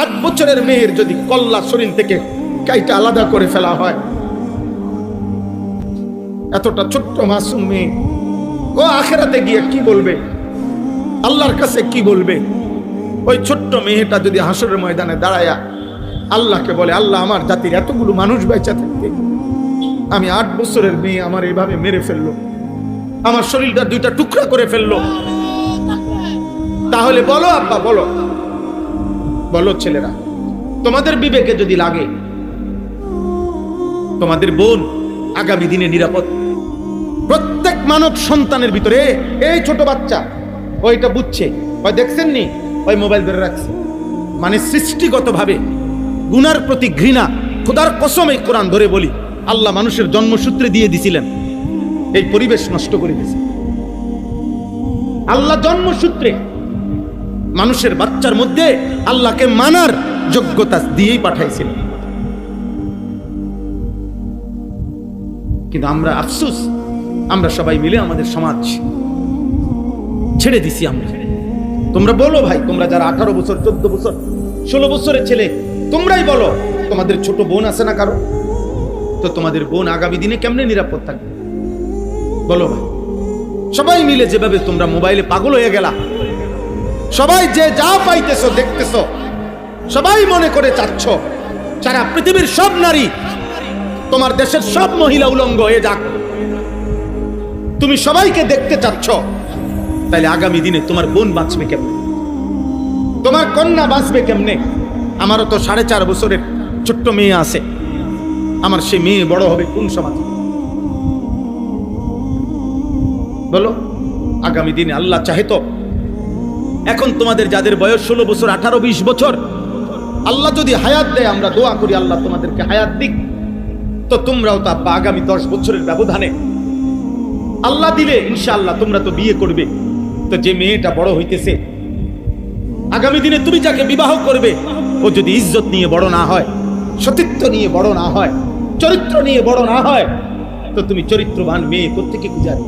8 বছরের মেয়ের যদি কল্লা শরীর থেকে কাইটা আলাদা করে ফেলা হয়, এতটা ছোট্ট মাসুম মেয়ে, ও আখিরাতে গিয়ে কি বলবে, আল্লাহর কাছে কি বলবে? ওই ছোট্ট মেয়েটা যদি হাসরের ময়দানে দাঁড়ায়া আল্লাহকে বলে, আল্লাহ আমার জাতির এতগুলো মানুষ বেঁচে থাকতে আমি 8 বছরের মেয়ে আমার এভাবে মেরে ফেললো, আমার শরীরটা 2টা টুকরা করে ফেললো, তাহলে বলো আব্বা, বলো বলো ছেলেরা, তোমাদের বিবেকে যদি লাগে তোমাদের বোন আগামী দিনে নিরাপদ? প্রত্যেক মানব সন্তানের ভিতরে এই ছোট বাচ্চা ওইটা বুঝছে, ওই দেখছেন নি ওই মোবাইল ধরে রাখছে, মানে সৃষ্টিগতভাবে গুনার প্রতি ঘৃণা। খোদার কসম এই কোরআন ধরে বলি, আল্লাহ মানুষের জন্মসূত্রে দিয়ে দিছিলেন, এই পরিবেশ নষ্ট করে দিয়েছে। আল্লাহ জন্মসূত্রে মানুষের বাচ্চার মধ্যে আল্লাহকে মানার যোগ্যতা দিয়েই পাঠাইছিলেন। কিন্তু আমরা আফসোস, আমরা সবাই মিলে আমাদের সমাজ ছেড়ে দিছি আমরা। তোমরা বলো ভাই, তোমরা যারা 18 বছর 14 বছর 16 বছরের ছেলে, তোমরাই বলো, তোমাদের ছোট বোন আছে না কারো? তো তোমাদের বোন আগামী দিনে কেমনে নিরাপদ থাকবে বলো ভাই? সবাই মিলে যেভাবে তোমরা মোবাইলে পাগল হয়ে গেলা, সবাই যে যা পাইতেছো দেখতেছো, সবাই মনে করে চাচ্ছ সারা পৃথিবীর সব নারী, তোমার দেশের সব মহিলা উলঙ্গ হয়ে যাক, তুমি সবাইকে দেখতে চাচ্ছ, তাহলে আগামী দিনে তোমার বোন বাঁচবে কেমনে? তোমার কন্যা বাঁচবে কেমনে? আমারও তো 4.5 বছরের ছোট্ট মেয়ে আছে, আমার সে মেয়ে বড় হবে কোন সমাজে বলো? আগামী দিনে আল্লাহ চাহে তো, এখন তোমাদের যাদের বয়স 16 বছর 18 20 বছর, আল্লাহ যদি হায়াত দেয়, আমরা দোয়া করি আল্লাহ তোমাদেরকে হায়াত দিক, তো তোমরাও তো আব্বা আগামী 10 বছরের ব্যবধানে আল্লাহ দিলে ইনশাআল্লাহ তোমরা তো বিয়ে করবে। তো যে মেয়েটা বড় হইতেছে, আগামী দিনে তুমি যাকে বিবাহ করবে, ও যদি ইজ্জত নিয়ে বড় না হয়, সতীত্ব নিয়ে বড় না হয়, চরিত্র নিয়ে বড় না হয়, তো তুমি চরিত্রবান মেয়ে কোত্থেকে খুঁজাবে?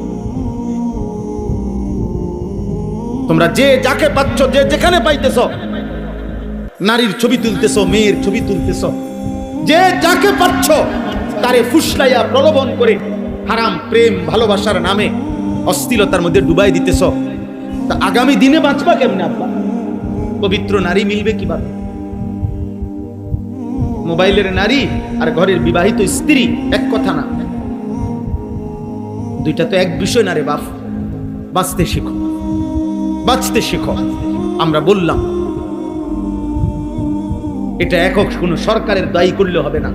তোমরা যে যাকে পাচ্ছ, যে যেখানে পাইতেছ, নারীর ছবি তুলতেছ, মেয়ের ছবি তুলতেছ, যে যাকে পাচ্ছ তারে ফুসলাইয়া প্রলোভন করে হারাম প্রেম ভালোবাসার নামে অশ্লীলতার মধ্যে ডুবাই দিতেছ। তা আগামী দিনে বাঁচবা কেমনে আব্বা? পবিত্র নারী মিলবে কিভাবে? মোবাইলের নারী আর ঘরের বিবাহিত স্ত্রী এক কথা না, দুইটা তো এক বিষয় না রে বাপ। বাঁচতে শিখো, বাঁচতে শিখো। আমরা বললাম এটা একক কোনো সরকারের দায়ী করলে হবে না,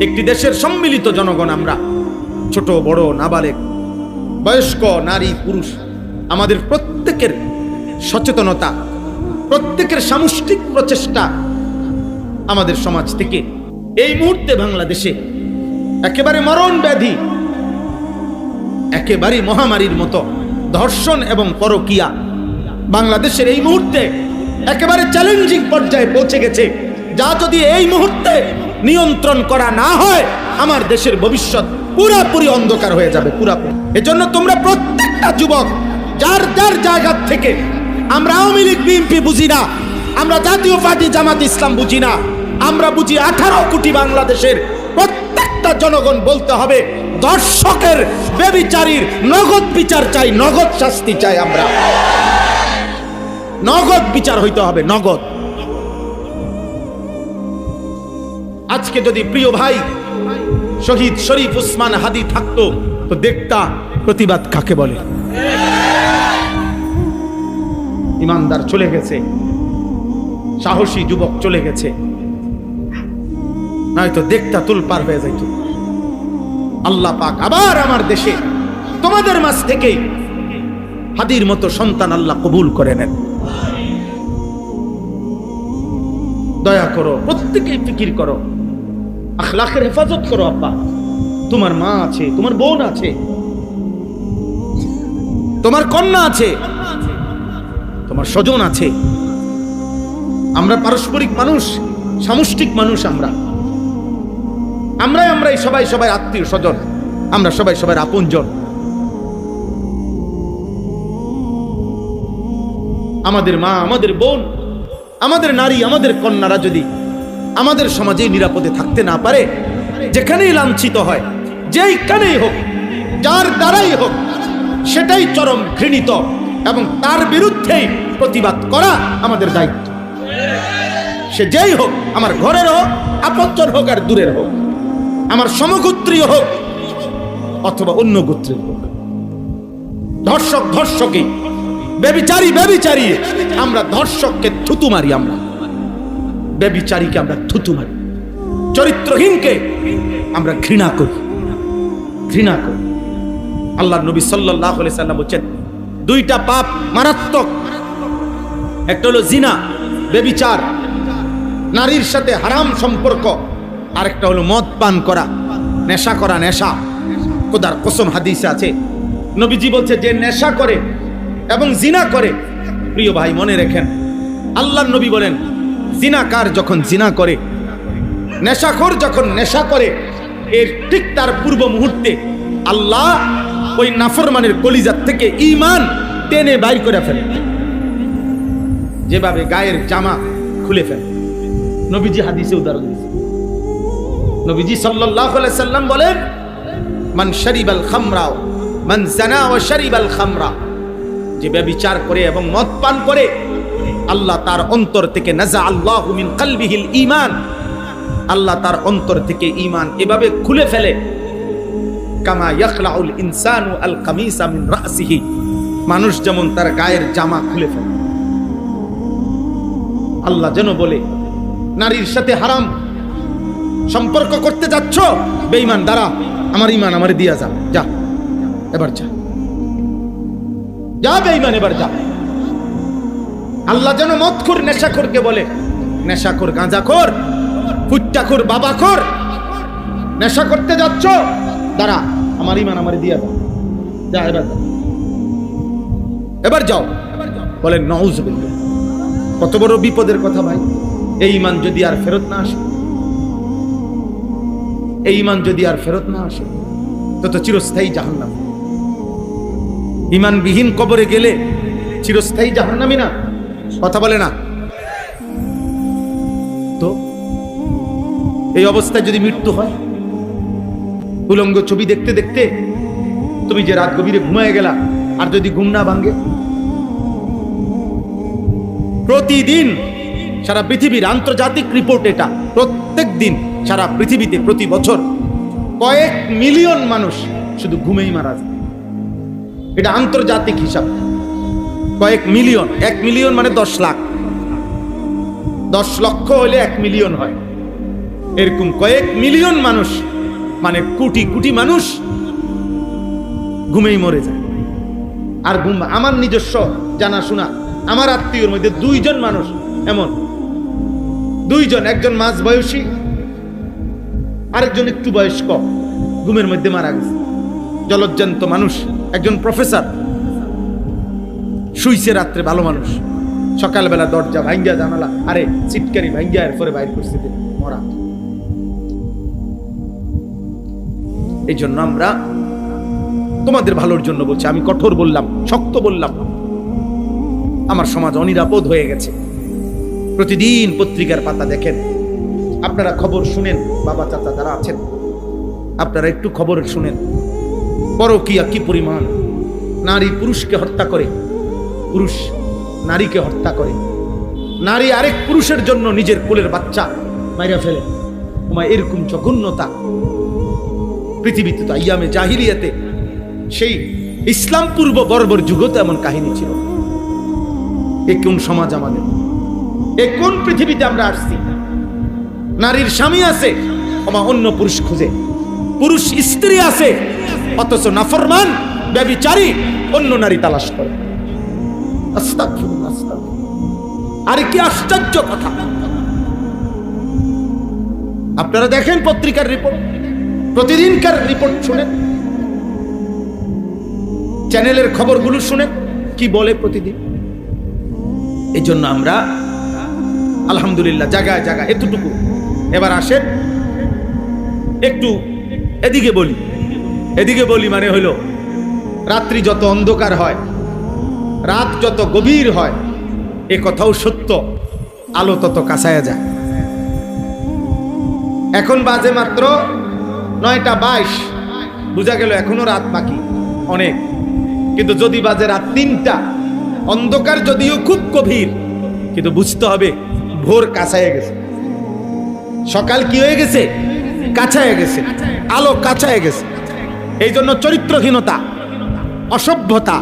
একটি দেশের সম্মিলিত জনগণ আমরা, ছোট বড় নাবালেগ বয়স্ক নারী পুরুষ, আমাদের প্রত্যেকের সচেতনতা, প্রত্যেকের সামষ্টিক প্রচেষ্টা আমাদের সমাজ থেকে এই মুহূর্তে বাংলাদেশে একেবারে মরণ ব্যাধি, একেবারে মহামারীর মতো ধর্ষণ এবং পরকীয়া বাংলাদেশের এই মুহূর্তে একেবারে চ্যালেঞ্জিং পর্যায়ে পৌঁছে গেছে, যা যদি এই মুহূর্তে নিয়ন্ত্রণ করা না হয়, আমার দেশের ভবিষ্যৎ পুরোপুরি অন্ধকার হয়ে যাবে, পুরোপুরি। এজন্য তোমরা প্রত্যেকটা যুবক যার যার জায়গা থেকে, আমরা আওয়ামী লীগ বিএনপি বুঝি না, আমরা জাতীয় পার্টি জামাত ইসলাম বুঝি না, আমরা বুঝি 18 কোটি বাংলাদেশের প্রত্যেকটা জনগণ বলতে হবে, দর্শকের বেবিচারীর নগদ বিচার চাই, নগদ শাস্তি চাই, আমরা নগদ বিচার হইতে হবে, নগদ। আজকে যদি প্রিয় ভাই শহীদ শরীফ উসমান হাদি থাকতো, তো দেখতা প্রতিবাদ কাকে বলে। ইমানদার চলে গেছে, সাহসী যুবক চলে গেছে, নয়তো দেখতা তুলপার হয়ে যাইত। আল্লাহ পাক আবার আমার দেশে তোমাদের মাঝ থেকে হাদির মতো সন্তান আল্লাহ কবুল করে নেন। দয়া করো, প্রত্যেকেই ফিকির করো, আখলাকের হেফাজত করো। আব্বা, তোমার মা আছে, তোমার বোন আছে, তোমার কন্যা আছে, তোমার স্বজন আছে। আমরা পারস্পরিক মানুষ, সামষ্টিক মানুষ, আমরাই সবাই সবাই আত্মীয় স্বজন, আমরা সবাই সবার আপনজন। আমাদের মা, আমাদের বোন আমাদের নারী, আমাদের কন্যারা যদি আমাদের সমাজে নিরাপদে থাকতে না পারে, যেখানেই লাঞ্ছিত হয়, যেইখানেই হোক, যার দ্বারাই হোক, সেটাই চরম ঘৃণিত এবং তার বিরুদ্ধেই প্রতিবাদ করা আমাদের দায়িত্ব। সে যেই হোক, আমার ঘরের হোক, আপনজন হোক আর দূরের হোক, আমার সমগোত্রীয় হোক অথবা অন্য গোত্রের হোক, ধর্ষক ধর্ষকই, ব্যভিচারী ব্যভিচারী, আমরা ধর্ষককে থুতু মারি, আমরা ব্যভিচারীকে আমরা থুতু মারি, চরিত্রহীনকে আমরা ঘৃণা করি, ঘৃণা করি। আল্লাহর নবী সাল্লাল্লাহু আলাইহি সাল্লাম বলেন, দুইটা পাপ মারাত্মক, একটা হলো জিনা, ব্যভিচার, নারীর সাথে হারাম সম্পর্ক, আরেকটা হলো মদ পান করা, নেশা করা, নেশা। খোদার কসম হাদিসে আছে, নবীজি বলছে যে নেশা করে এবং জিনা করে, প্রিয় ভাই মনে রাখেন, আল্লাহর নবী বলেন জিনাকার যখন জিনা করে, নেশাখোর যখন নেশা করে, এর ঠিক তার পূর্ব মুহূর্তে আল্লাহ ওই নাফরমানের কলিজার থেকে ঈমান টেনে বাইর করে ফেলে, যেভাবে গায়ের জামা খুলে ফেলে। নবীজি হাদিসে উদাহরণ দিয়েছেন। নবীজি সাল্লাল্লাহু আলাইহি সাল্লাম বলেন, মান শারিবাল খামরা মান জানা ওয়া শারিবাল খামরা, যে ব্যভিচার করে এবং মদ পান করে, আল্লাহ তার অন্তর থেকে নাজা আল্লাহু মিন কলবিহিল ঈমান, আল্লাহ তার অন্তর থেকে ঈমান এভাবে খুলে ফেলে, কামা ইয়াখলাউল ইনসানু আল কামিসা মিন রাসিহি, মানুষ যেমন তার গায়ের জামা খুলে ফেলে। আল্লাহ যেন বলে, নারীর সাথে হারাম সম্পর্ক করতে যাচ্ছ, বেঈমান, দাঁড়া, আমার ঈমান আমারে দিয়া যা, যা এবার যা, যা বেঈমান এবার যা। আল্লাহ যেন মদখোর নেশাখোরকে বলে, নেশাখোর, গাঁজাখোর, ফুট্টাখোর, বাবাখোর, নেশা করতে যাচ্ছ, দাঁড়া, আমার ঈমান আমারে দিয়া যা, যা এবার যা, এবার যাও। বলেন নাউযুবিল্লাহ। কত বড় বিপদের কথা ভাই। এই ঈমান যদি আর ফেরত না আসে, এই ঈমান যদি আর ফেরত না আসে, তো চিরস্থায়ী জাহান্নাম। ঈমানবিহীন কবরে গেলে চিরস্থায়ী জাহান্নামী না? কথা বলে না তো? এই অবস্থায় যদি মৃত্যু হয়, উলঙ্গ ছবি দেখতে দেখতে তুমি যে রাত গভীরে ঘুমায় গেলা, আর যদি ঘুম না ভাঙে, প্রতিদিন সারা পৃথিবীর আন্তর্জাতিক রিপোর্ট এটা, প্রত্যেক দিন সারা পৃথিবীতে প্রতি বছর কয়েক মিলিয়ন মানুষ শুধু ঘুমেই মারা যায়। এটা আন্তর্জাতিক হিসাব, কয়েক মিলিয়ন। 1 মিলিয়ন মানে 10 লাখ, 10 লক্ষ হলে 1 মিলিয়ন হয়, এরকম কয়েক মিলিয়ন মানুষ, মানে কোটি কোটি মানুষ ঘুমেই মরে যায়। আর ঘুম, আমার নিজস্ব জানাশোনা, আমার আত্মীয়র মধ্যে 2 জন মানুষ এমন, 2 জন, একজন মাঝ বয়সী, আরেকজন একটু বয়স্ক, ঘুমের মধ্যে মারা গেছে। জলজ্জান্ত মানুষ, একজন প্রফেসর, শুইছে রাত্রে, ভালো মানুষ, সকালবেলা দরজা ভাঙ্গা, জানালা, আরে চিটকারি ভাঙ্গা, এরপরে বাইর করছে মরা। এই জন্য আমরা তোমাদের ভালোর জন্য বলছি, আমি কঠোর বললাম, শক্ত বললাম, আমার সমাজ অনিরাপদ হয়ে গেছে। প্রতিদিন পত্রিকার পাতা দেখেন, আপনারা খবর শুনেন, বাবা চাচা যারা আছেন, আপনারা একটু খবর শুনেন, পরকীয়া কি পরিমাণ, নারী পুরুষকে হত্যা করে, পুরুষ নারীকে হত্যা করে, নারী আরেক পুরুষের জন্য নিজের কোলের বাচ্চা মাইরা ফেলে। এরকম জঘন্যতা পৃথিবীতে তো আইয়ামে জাহিলিয়াতে, সেই ইসলাম পূর্ব বর্বর যুগতে এমন কাহিনী ছিল। এ কোন সমাজ আমাদের? এ কোন পৃথিবীতে আমরা আসছি? নারীর স্বামী আছে, অন্য পুরুষ খুঁজে, পুরুষ স্ত্রী আছে, অথচ নাফরমান ব্যভিচারী অন্য নারী তালাশ করে। আস্তাগফিরুল্লাহ, আস্তাগফিরুল্লাহ। আরে কি আশ্চর্য কথা! আপনারা দেখেন পত্রিকার রিপোর্ট, প্রতিদিনকার রিপোর্ট শুনেন, চ্যানেলের খবরগুলো শুনেন, কি বলে প্রতিদিন। এই জন্য আমরা আলহামদুলিল্লাহ জায়গায় জায়গায় এতটুকু। এবার আসেন একটু এদিকে বলি, এদিকে বলি মানে হইল, রাত্রি যত অন্ধকার হয়, রাত যত গভীর হয়, এ কথাও সত্য আলো তত কাছায়া যায়। এখন বাজে মাত্র 9:22, বোঝা গেল এখনো রাত বাকি অনেক। কিন্তু যদি বাজে রাত 3টা, অন্ধকার যদিও খুব গভীর, কিন্তু বুঝতে হবে ভোর কাছায় গেছে, সকাল কি হয়ে গেছে, কাছায় গেছে, আলো কাছায় গেছে। এই জন্য চরিত্রহীনতা, অসভ্যতা,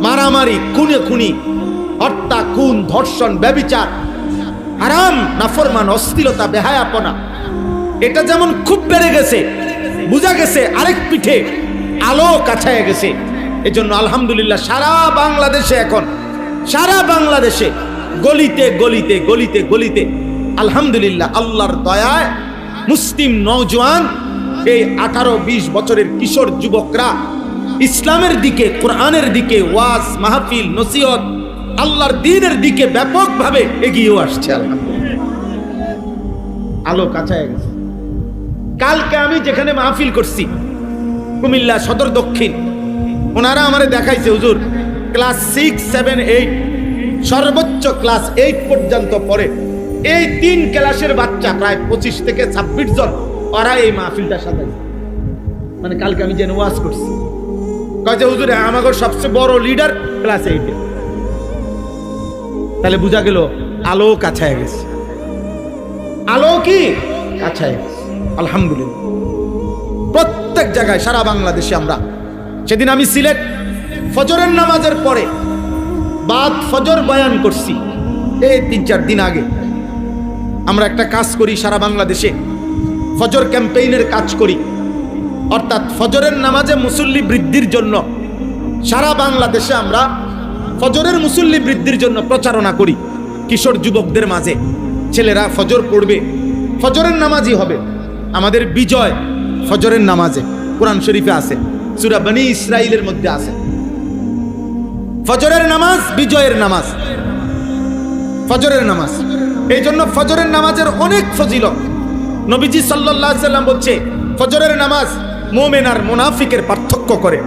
মারামারি, খুনি, হত্যা, খুন, ধর্ষণ, ব্যভিচার, হারাম, নাফরমান, অশ্লীলতা, বেহায়াপনা, এটা যেমন খুব বেড়ে গেছে, বুঝা গেছে আরেক পিঠে আলো কাছায় গেছে। এজন্য আলহামদুলিল্লাহ সারা বাংলাদেশে এখন, সারা বাংলাদেশে গলিতে গলিতে গলিতে গলিতে আলহামদুলিল্লাহ আল্লাহর দয়ায় মুসলিম নওজোয়ান, এই 18-20 বছরের কিশোর যুবকরা ইসলামের দিকে, কোরআনের দিকে, ওয়াজ মাহফিল, নসিহত, আল্লাহর দ্বীনের দিকে ব্যাপকভাবে এগিয়েও আসছে। আলহামদুলিল্লাহ আলো কাছায় গেছে। কালকে আমি যেখানে মাহফিল করছি কুমিল্লা সদর দক্ষিণ, ওনারা আমারে দেখাইছে হুজুর ক্লাস 6, 7, 8, সর্বোচ্চ ক্লাস 8 পর্যন্ত পড়ে এই 3 ক্লাসের বাচ্চা প্রায় 25 থেকে 26 জন, ওরা এই মাহফিলটা সাজাইছে। মানে কালকে আমি যেন ওয়াজ করছি, কয়েছে হুজুর আমাদের সবচেয়ে বড় লিডার ক্লাস 8-এ। তাহলে বোঝা গেল আলো কাছায় গেছে, আলো কি কাছায় গেছে। আলহামদুলিল্লাহ প্রত্যেক জায়গায় সারা বাংলাদেশে আমরা, সেদিন আমি সিলেট ফজরের নামাজের পরে বাদ ফজর বয়ান করছি, এই 3-4 দিন আগে। আমরা একটা কাজ করি সারা বাংলাদেশে, ফজর ক্যাম্পেইনের কাজ করি, অর্থাৎ ফজরের নামাজে মুসল্লি বৃদ্ধির জন্য সারা বাংলাদেশে আমরা ফজরের মুসল্লি বৃদ্ধির জন্য প্রচারণা করি। কিশোর যুবকদের মাঝে ছেলেরা ফজর পড়বে, ফজরের নামাজই হবে। আমাদের বিজয় ফজরের নামাজে, কোরআন শরীফে আছে, সূরা বনী ইসরাইলের মধ্যে আছে ফজরের নামাজ বিজয়ের নামাজ, ফজরের নামাজ। এই জন্য ফজরের নামাজের অনেক ফজিলত। নবীজি সাল্লাল্লাহু আলাইহি সাল্লাম বলছে ফজরের নামাজ মুমিন আর মুনাফিকের পার্থক্য করে।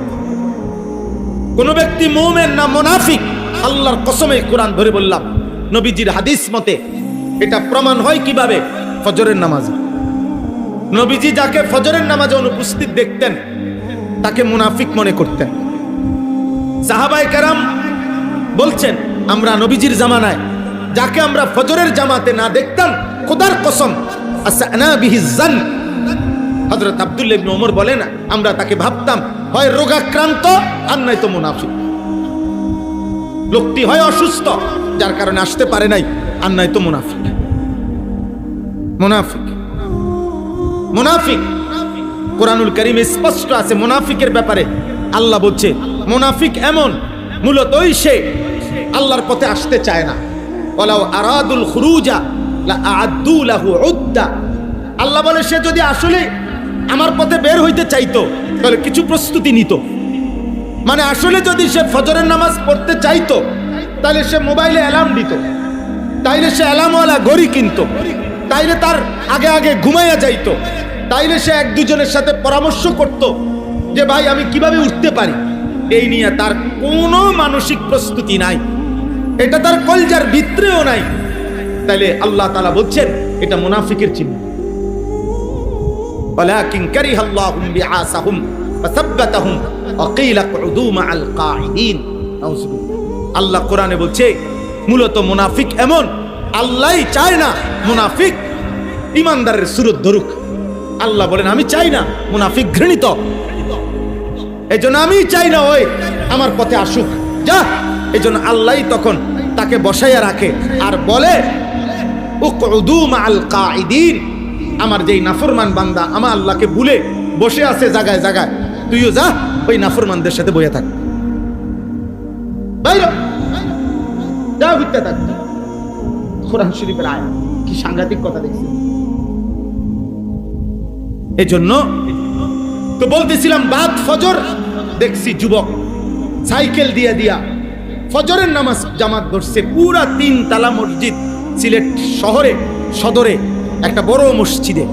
কোন ব্যক্তি মুমিন না মুনাফিক, আল্লাহর কসমে কোরআন ধরে বললাম, নবীজির হাদিস মতে এটা প্রমাণ হয় কিভাবে? ফজরের নামাজে। নবীজি যাকে ফজরের নামাজে অনুপস্থিত দেখতেন তাকে মুনাফিক মনে করতেন। সাহাবায়ে কেরাম বলছেন আমরা নবীজির জামানায় যাকে আমরা ফজরের জামাতে না দেখতাম, খোদার কসম আসানা বিহিজ জান, হযরত আব্দুল্লাহ ইবনে ওমর বলেন আমরা তাকে ভাবতাম হয় রোগাক্রান্ত আর নয়তো মুনাফিক। লোকটি হয় অসুস্থ যার কারণে আসতে পারে নাই, আর নয়তো মুনাফিক। মুনাফিক মুনাফিক কোরআনুল কারীমে স্পষ্ট আছে মুনাফিকের ব্যাপারে। আল্লাহ বলছে মুনাফিক এমন, মূলতই সে আল্লাহর পথে আসতে চায় না। ওয়ালাউ আরাদুল খুরুজা লা আ'আদ্দু লাহু উদ্দা। আল্লাহ বলে সে যদি আসলে আমার পথে বের হইতে চাইতো তাহলে কিছু প্রস্তুতি নিত। মানে আসলে যদি সে ফজরের নামাজ পড়তে চাইতো তাহলে সে মোবাইলে অ্যালার্ম দিত, তাইলে সে অ্যালার্মওয়ালা ঘড়ি কিনতো, তাইলে তার আগে আগে ঘুমাইয়া যাইতো, তাইলে সে 1-2 সাথে পরামর্শ করত যে ভাই আমি কিভাবে উঠতে পারি। এই নিয়ে তার কোনো মানসিক প্রস্তুতি নাই, এটা তার কলজার ভিতরেও নাই। তাইলে আল্লাহ তাআলা বলছেন এটা মুনাফিকের চিহ্ন। ওয়ালাকিন কারিহাল্লাহুম বিআসাহুম ফাসাব্বাতাহুম ওয়া ক্বিলা কুদু মাআল কাঈদিন। আল্লাহ কোরআনে বলছে মূলত মুনাফিক এমন, আল্লাহই চায় না মুনাফিক ইমানদারের সুরত ধরুক। আল্লাহ বলেন আমি চাই না, মুনাফিক ঘৃণিত, এজন্য আমি চাই না ওই আমার পথে আসুক, যা। এজন্য আল্লাহই তখন তাকে বসাইয়া রাখে আর বলে উকউদু মাআল কাঈদিন। আমার যেই নাফরমান বান্দা আমার আল্লাহকে ভুলে বসে আছে জায়গায় জায়গায়, তুইও যা ওই নাফরমানদের সাথে বসে থাক, বাইরে যা হইতে থাক। কোরআন শরীফের আয়াত, কি সাংঘাতিক কথা দেখছি। এজন্য তো বলতেছিলাম বাদ ফজর দেখছি যুবক সাইকেল দিয়া দিয়া ফজরের নামাজ জামাত ধরছে। পুরা 3 তালা মসজিদ সিলেট শহরে সদরে একটা বড় মসজিদে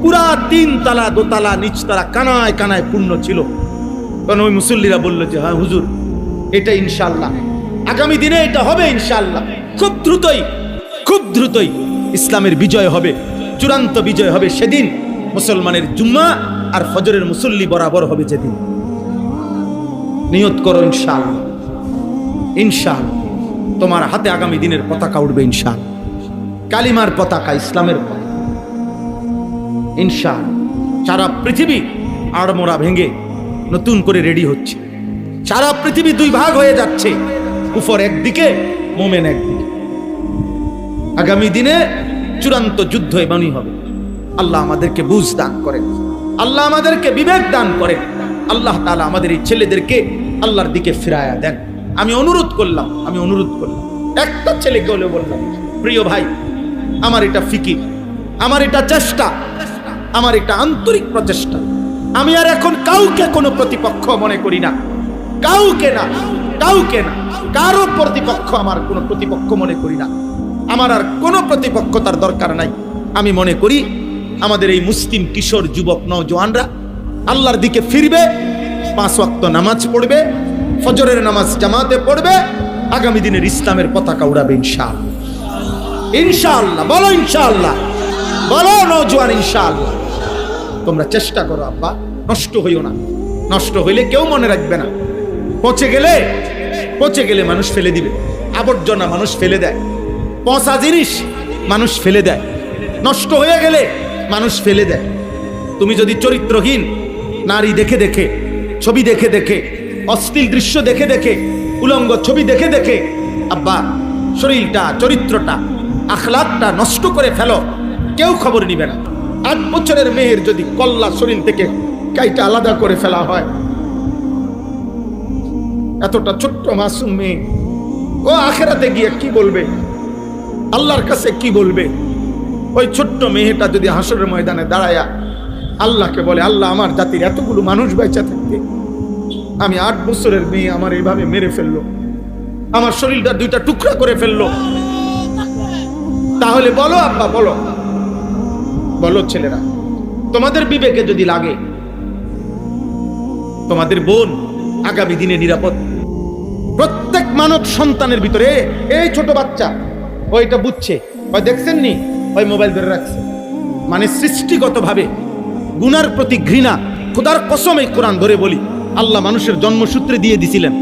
পুরা 3 তালা, 2 তালা, নিচতলা কানায় কানায় পূর্ণ ছিল। কারণ ওই মুসল্লিরা বলল যে হ্যাঁ হুজুর এটা ইনশাআল্লাহ আগামী দিনে এটা হবে ইনশাআল্লাহ, খুব দ্রুতই খুব দ্রুতই ইসলামের বিজয় হবে, চূড়ান্ত বিজয় হবে সেদিন। মুসলমানের জুম্মা আর ফজরের মুসল্লি বরাবর হবে যেদিন। নিয়ত করো ইনশাআল্লাহ, ইনশাআল্লাহ তোমার হাতে আগামী দিনের পতাকা উঠবে ইনশাআল্লাহ, কালিমার পতাকা, ইসলামের পতাকা ইনশাআল্লাহ। সারা পৃথিবী আড়মোড়া ভেঙে নতুন করে রেডি হচ্ছে। সারা পৃথিবী দুই ভাগ হয়ে যাচ্ছে, কুফর একদিকে, মোমেন একদিকে। আগামী দিনে চূড়ান্ত যুদ্ধ এমনই হবে। আল্লাহ আমাদেরকে বুঝ দান করেন, আল্লাহ আমাদেরকে বিবেক দান করেন, আল্লাহ তাআলা আমাদের এই ছেলেদেরকে আল্লাহর দিকে ফিরায়া দেন। আমি অনুরোধ করলাম, একটা ছেলেকে হলে বললাম, প্রিয় ভাই, আমার এটা ফিকির, আমার এটা চেষ্টা, আমার এটা আন্তরিক প্রচেষ্টা। আমি আর এখন কাউকে কোনো প্রতিপক্ষ মনে করি না, কাউকে না, কারো প্রতিপক্ষ আমার কোনো প্রতিপক্ষ মনে করি না। আমার আর কোনো প্রতিপক্ষতার দরকার নাই। আমি মনে করি আমাদের এই মুসলিম কিশোর যুবক নওজোয়ানরা আল্লাহর দিকে ফিরবে, 5 ওয়াক্ত নামাজ পড়বে, ফজরের নামাজ জামাতে পড়বে, আগামী দিনের ইসলামের পতাকা উড়াবে ইনশাআল্লাহ, ইনশাআল্লাহ। বলো ইনশাআল্লাহ, বলো নওজোয়ান ইনশাআল্লাহ। তোমরা চেষ্টা করো আব্বা, নষ্ট হইও না। নষ্ট হইলে কেউ মনে রাখবে না। পচে গেলে মানুষ ফেলে দিবে, আবর্জনা মানুষ ফেলে দেয়, পচা জিনিস মানুষ ফেলে দেয়, নষ্ট হয়ে গেলে মানুষ ফেলে দেয়। তুমি যদি চরিত্রহীন নারী দেখে দেখে, ছবি দেখে দেখে, অশ্লীল দৃশ্য দেখে দেখে, উলঙ্গ ছবি দেখে দেখে আব্বা শরীরটা, চরিত্রটা, আখলাকটা নষ্ট করে ফেলো, কেউ খবর নিবে না। 8 বছরের মেয়ের যদি কল্লা শরীর থেকে কাইটা আলাদা করে ফেলা হয়, এতটা ছোট্ট মাসুম মেয়ে, ও আখেরাতে গিয়ে কি বলবে, আল্লাহর কাছে কি বলবে? ওই ছোট্ট মেয়েটা যদি হাসরের ময়দানে দাঁড়ায়া আল্লাহকে বলে, আল্লাহ আমার জাতির এতগুলো মানুষ বেঁচে থাকতে আমি 8 বছরের মেয়ে আমার এইভাবে মেরে ফেললো, আমার শরীরটা 2টা টুকরা করে ফেললো, তাহলে বলো আব্বা, বলো ছেলেরা, তোমাদের বিবেকে যদি লাগে তোমাদের বোন আগামী দিনে নিরাপদ? প্রত্যেক মানব সন্তানের ভিতরে, এই ছোট বাচ্চা ওইটা বুঝছে, ওই দেখছেন নি, ওই মোবাইল ধরে রাখছে, মানে সৃষ্টিগতভাবে গুনার প্রতি ঘৃণা। খোদার কসম, এই কোরআন ধরে বলি, আল্লাহ মানুষের জন্মসূত্রে দিয়ে দিছিলেন,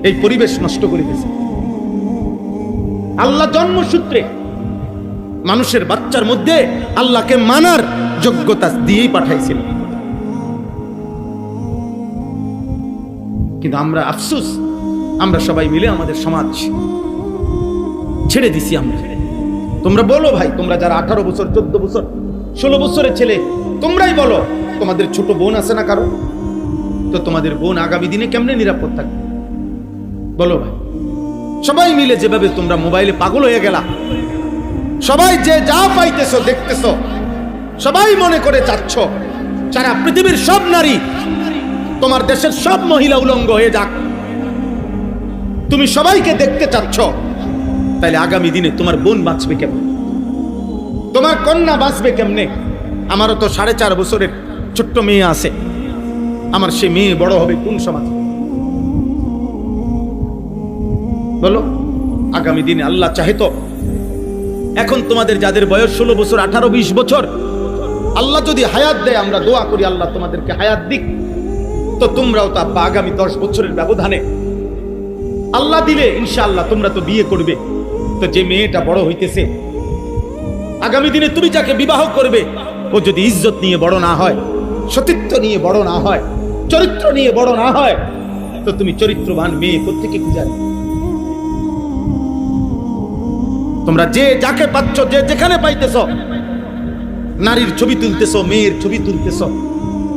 এই পরিবেশ নষ্ট করে দিয়েছে। আল্লাহ জন্মসূত্রে মানুষের বাচ্চার মধ্যে আল্লাহকে মানার যোগ্যতা দিয়েই পাঠাইছিলেন। কিন্তু আমরা আফসোস, আমরা সবাই মিলে আমাদের সমাজ ছেড়ে দিছি আমরা। তোমরা বলো ভাই, তোমরা যারা 18 বছর, 14 বছর, 16 বছরের ছেলে, তোমরাই বলো, তোমাদের ছোট বোন আছে না কারো? তো তোমাদের বোন আগামী দিনে কেমনে নিরাপদ থাকবে বলো ভাই? সবাই মিলে যেভাবে তোমরা মোবাইলে পাগল হয়ে গেলা, সবাই যে যা পাইতেছো দেখতেছো, সবাই মনে করে চাচ্ছ সারা পৃথিবীর সব নারী, তোমার দেশের সব মহিলা উলঙ্গ হয়ে যাক, তুমি সবাইকে দেখতে চাচ্ছ। তাইলে আগামী দিনে তোমার বোন বাঁচবে কেমনে? তোমার কন্যা বাঁচবে কেমনে? আমারও তো 4.5 বছরের ছোট্ট মেয়ে আছে, আমার সে মেয়ে বড় হবে কোন সমাজে বলো? আগামী দিনে আল্লাহ চাহে তো, এখন তোমাদের যাদের বয়স 16 বছর, 18, 20 বছর, আল্লাহ যদি হায়াত দেয়, আমরা দোয়া করি আল্লাহ তোমাদেরকে হায়াত দিক, তো তোমরাও তো আগামী 10 বছরের ব্যবধানে আল্লাহ দিলে ইনশাআল্লাহ তোমরা তো বিয়ে করবে। তো যে মেয়েটা বড় হইতেছে, আগামী দিনে তুমি যাকে বিবাহ করবে, ও যদি ইজ্জত নিয়ে বড় না হয়, সতীত্ব নিয়ে বড় না হয়, চরিত্র নিয়ে বড় না হয়, তো তুমি চরিত্রবান মেয়ে কোত্থেকে খুঁজে আনবে? তোমরা যে যাকে পাচ্ছ, যে যেখানে পাইতেছ, নারীর ছবি তুলতেছ, মেয়ের ছবি তুলতেছ,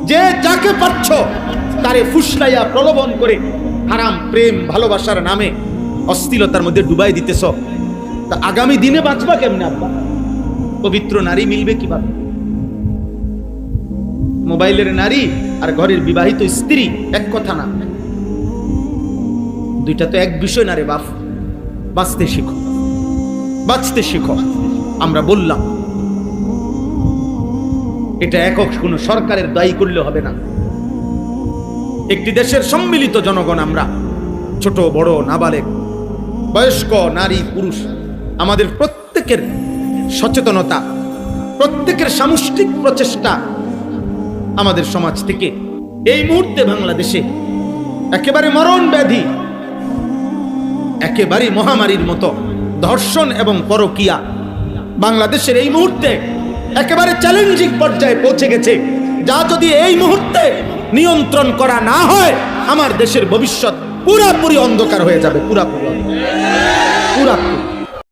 যে যাকে পাচ্ছ তারে ফুসলাইয়া প্রলোভন করে হারাম প্রেম ভালোবাসার নামে অশ্লীলতার মধ্যে ডুবাই দিতেছ। তা আগামী দিনে বাঁচবা কেমনে আব্বা? পবিত্র নারী মিলবে কিভাবে? মোবাইলের নারী আর ঘরের বিবাহিত স্ত্রী এক কথা না, দুইটা তো এক বিষয় না রে বাপ। বাঁচতে শিখো, বাঁচতে শিখো। আমরা বললাম এটা একক কোনো সরকারের দায়ী করলে হবে না। একটি দেশের সম্মিলিত জনগণ আমরা, ছোট বড় নাবালেগ, বয়স্ক নারী পুরুষ, আমাদের প্রত্যেক প্রত্যেকের সচেতনতা, প্রত্যেকের সামষ্টিক প্রচেষ্টা আমাদের সমাজ থেকে এই মুহূর্তে বাংলাদেশে একেবারে মরণ ব্যাধি, একেবারে মহামারীর মতো ধর্ষণ এবং পরকীয়া বাংলাদেশের এই মুহূর্তে একেবারে চ্যালেঞ্জিং পর্যায়ে পৌঁছে গেছে, যা যদি এই মুহূর্তে নিয়ন্ত্রণ করা না হয় আমার দেশের ভবিষ্যৎ পুরাপুরি অন্ধকার হয়ে যাবে, পুরাপুরি।